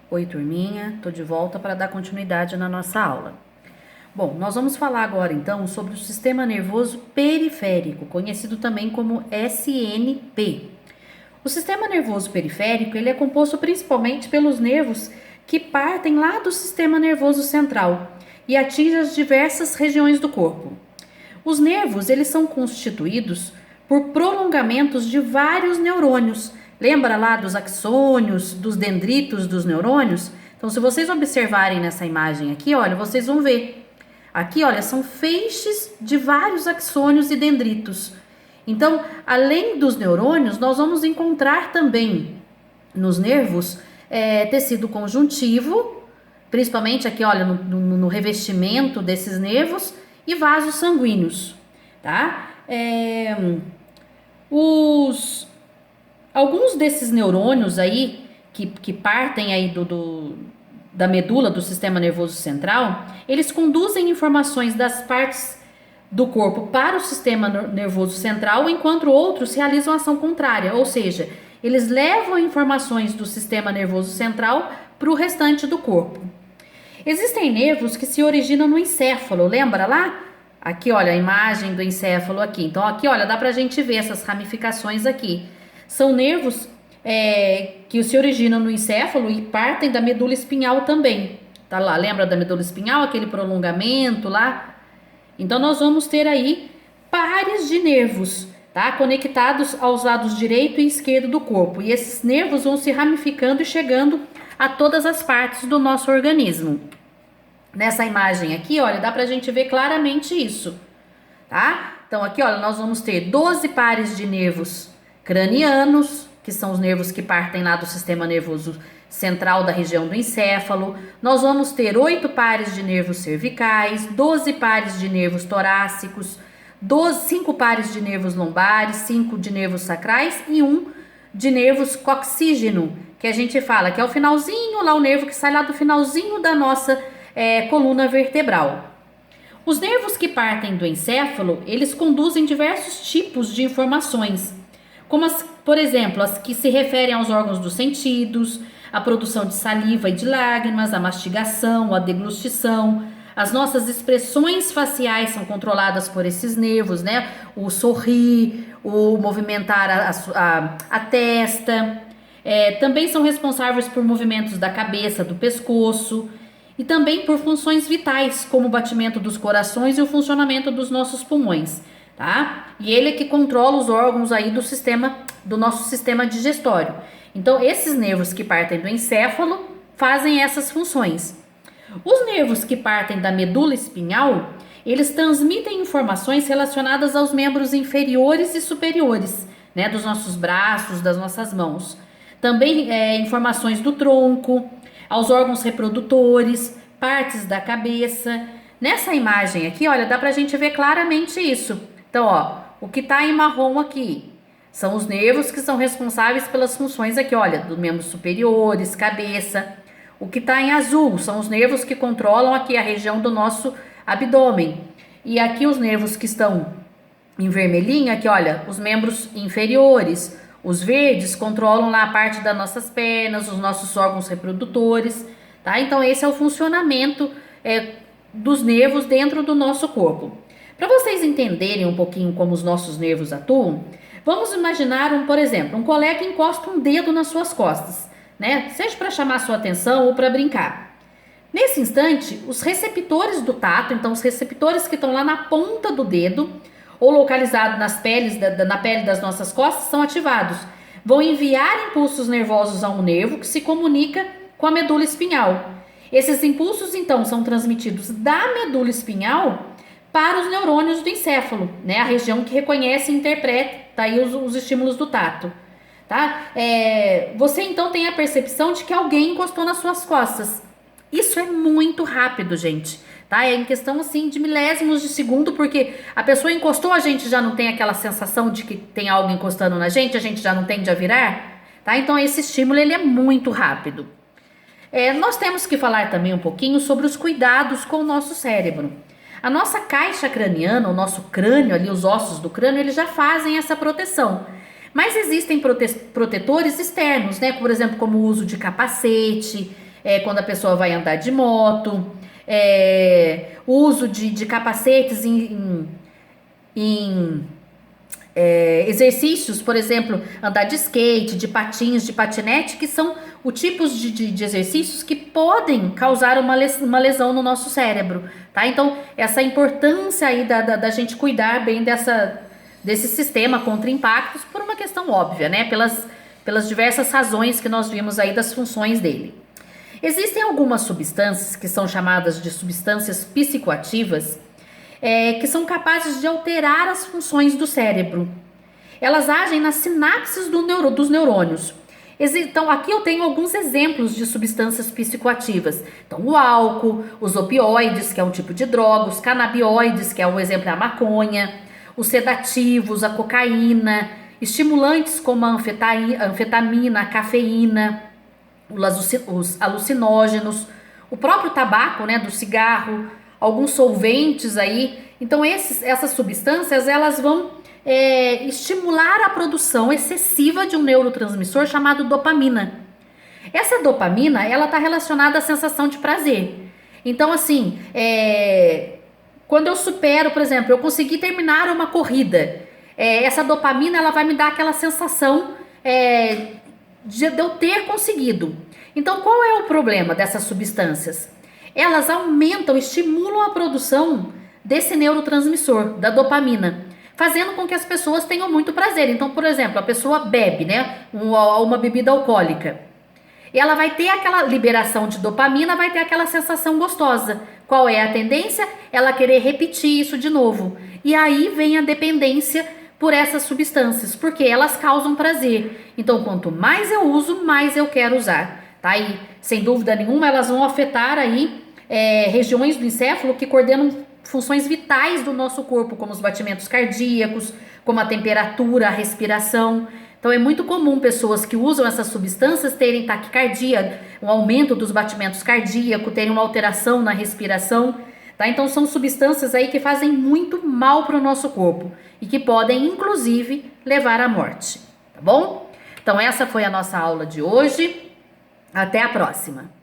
Oi, turminha, tô de volta para dar continuidade na nossa aula. Bom, nós vamos falar agora então sobre o sistema nervoso periférico, conhecido também como SNP. O sistema nervoso periférico, ele é composto principalmente pelos nervos que partem lá do sistema nervoso central e atingem as diversas regiões do corpo. Os nervos, eles são constituídos por prolongamentos de vários neurônios. Lembra lá dos axônios, dos dendritos dos neurônios? Então, se vocês observarem nessa imagem aqui, olha, vocês vão ver. Aqui, olha, são feixes de vários axônios e dendritos. Então, além dos neurônios, nós vamos encontrar também nos nervos tecido conjuntivo, principalmente aqui, olha, no revestimento desses nervos, e vasos sanguíneos, tá? Alguns desses neurônios aí, que partem aí da medula do sistema nervoso central, eles conduzem informações das partes do corpo para o sistema nervoso central, enquanto outros realizam ação contrária, ou seja, eles levam informações do sistema nervoso central para o restante do corpo. Existem nervos que se originam no encéfalo, lembra lá? Aqui, olha, a imagem do encéfalo aqui. Então, aqui, olha, dá pra gente ver essas ramificações aqui. São nervos que se originam no encéfalo e partem da medula espinhal também. Tá lá, lembra da medula espinhal? Aquele prolongamento lá? Então, nós vamos ter aí pares de nervos, tá? Conectados aos lados direito e esquerdo do corpo. E esses nervos vão se ramificando e chegando a todas as partes do nosso organismo. Nessa imagem aqui, olha, dá pra gente ver claramente isso, tá? Então aqui, olha, nós vamos ter 12 pares de nervos cranianos, que são os nervos que partem lá do sistema nervoso central da região do encéfalo. Nós vamos ter 8 pares de nervos cervicais, 12 pares de nervos torácicos, 5 pares de nervos lombares, 5 de nervos sacrais e 1 de nervos coxígeno, que a gente fala que é o finalzinho lá, o nervo que sai lá do finalzinho da nossa coluna vertebral. Os nervos que partem do encéfalo, eles conduzem diversos tipos de informações, como por exemplo, as que se referem aos órgãos dos sentidos, a produção de saliva e de lágrimas, a mastigação, a deglutição. As nossas expressões faciais são controladas por esses nervos, né? O sorrir, o movimentar a testa. Também são responsáveis por movimentos da cabeça, do pescoço, e também por funções vitais, como o batimento dos corações e o funcionamento dos nossos pulmões, tá? E ele é que controla os órgãos aí do nosso sistema digestório. Então, esses nervos que partem do encéfalo fazem essas funções. Os nervos que partem da medula espinhal, eles transmitem informações relacionadas aos membros inferiores e superiores, né, dos nossos braços, das nossas mãos. Também informações do tronco, aos órgãos reprodutores, partes da cabeça. Nessa imagem aqui, olha, dá pra gente ver claramente isso. Então, ó, o que tá em marrom aqui são os nervos que são responsáveis pelas funções aqui, olha, dos membros superiores, cabeça. O que tá em azul são os nervos que controlam aqui a região do nosso abdômen. E aqui os nervos que estão em vermelhinho, aqui, olha, os membros inferiores. Os verdes controlam lá a parte das nossas pernas, os nossos órgãos reprodutores, tá? Então, esse é o funcionamento dos nervos dentro do nosso corpo. Para vocês entenderem um pouquinho como os nossos nervos atuam, vamos imaginar, por exemplo, um colega encosta um dedo nas suas costas, né? Seja para chamar sua atenção ou para brincar. Nesse instante, os receptores do tato, então os receptores que estão lá na ponta do dedo, ou localizados na pele das nossas costas, são ativados. Vão enviar impulsos nervosos a um nervo que se comunica com a medula espinhal. Esses impulsos, então, são transmitidos da medula espinhal para os neurônios do encéfalo, né? A região que reconhece e interpreta aí os estímulos do tato. Tá? Você, então, tem a percepção de que alguém encostou nas suas costas. Isso é muito rápido, gente. Tá? É em questão assim de milésimos de segundo, porque a pessoa encostou, a gente já não tem aquela sensação de que tem algo encostando na gente, a gente já não tende a virar, tá? Então esse estímulo ele é muito rápido. Nós temos que falar também um pouquinho sobre os cuidados com o nosso cérebro. A nossa caixa craniana, o nosso crânio ali, os ossos do crânio, eles já fazem essa proteção. Mas existem protetores externos, né? Por exemplo, como o uso de capacete, quando a pessoa vai andar de moto, o uso de capacetes em exercícios, por exemplo, andar de skate, de patins, de patinete, que são o tipos de exercícios que podem causar uma lesão no nosso cérebro, tá? Então, essa importância aí da gente cuidar bem desse sistema contra impactos, por uma questão óbvia, né? Pelas diversas razões que nós vimos aí das funções dele. Existem algumas substâncias que são chamadas de substâncias psicoativas, que são capazes de alterar as funções do cérebro. Elas agem nas sinapses dos neurônios. Então, aqui eu tenho alguns exemplos de substâncias psicoativas. Então, o álcool, os opioides, que é um tipo de droga, os canabinoides, que é um exemplo, a maconha, os sedativos, a cocaína, estimulantes como a anfetamina, a cafeína, os alucinógenos, o próprio tabaco, né, do cigarro, alguns solventes aí. Então essas substâncias, elas vão estimular a produção excessiva de um neurotransmissor chamado dopamina. Essa dopamina, ela está relacionada à sensação de prazer. Então assim, quando eu supero, por exemplo, eu consegui terminar uma corrida, essa dopamina, ela vai me dar aquela sensação de eu ter conseguido. Então qual é o problema dessas substâncias? Elas aumentam, estimulam a produção desse neurotransmissor, da dopamina, fazendo com que as pessoas tenham muito prazer. Então, por exemplo, a pessoa bebe, né, uma bebida alcoólica. Ela vai ter aquela liberação de dopamina, vai ter aquela sensação gostosa. Qual é a tendência? Ela querer repetir isso de novo. E aí vem a dependência por essas substâncias, porque elas causam prazer. Então, quanto mais eu uso, mais eu quero usar. Tá? E, sem dúvida nenhuma, elas vão afetar aí regiões do encéfalo que coordenam funções vitais do nosso corpo, como os batimentos cardíacos, como a temperatura, a respiração. Então é muito comum pessoas que usam essas substâncias terem taquicardia, um aumento dos batimentos cardíacos, terem uma alteração na respiração, tá? Então são substâncias aí que fazem muito mal para o nosso corpo e que podem inclusive levar à morte, tá bom? Então essa foi a nossa aula de hoje. Até a próxima.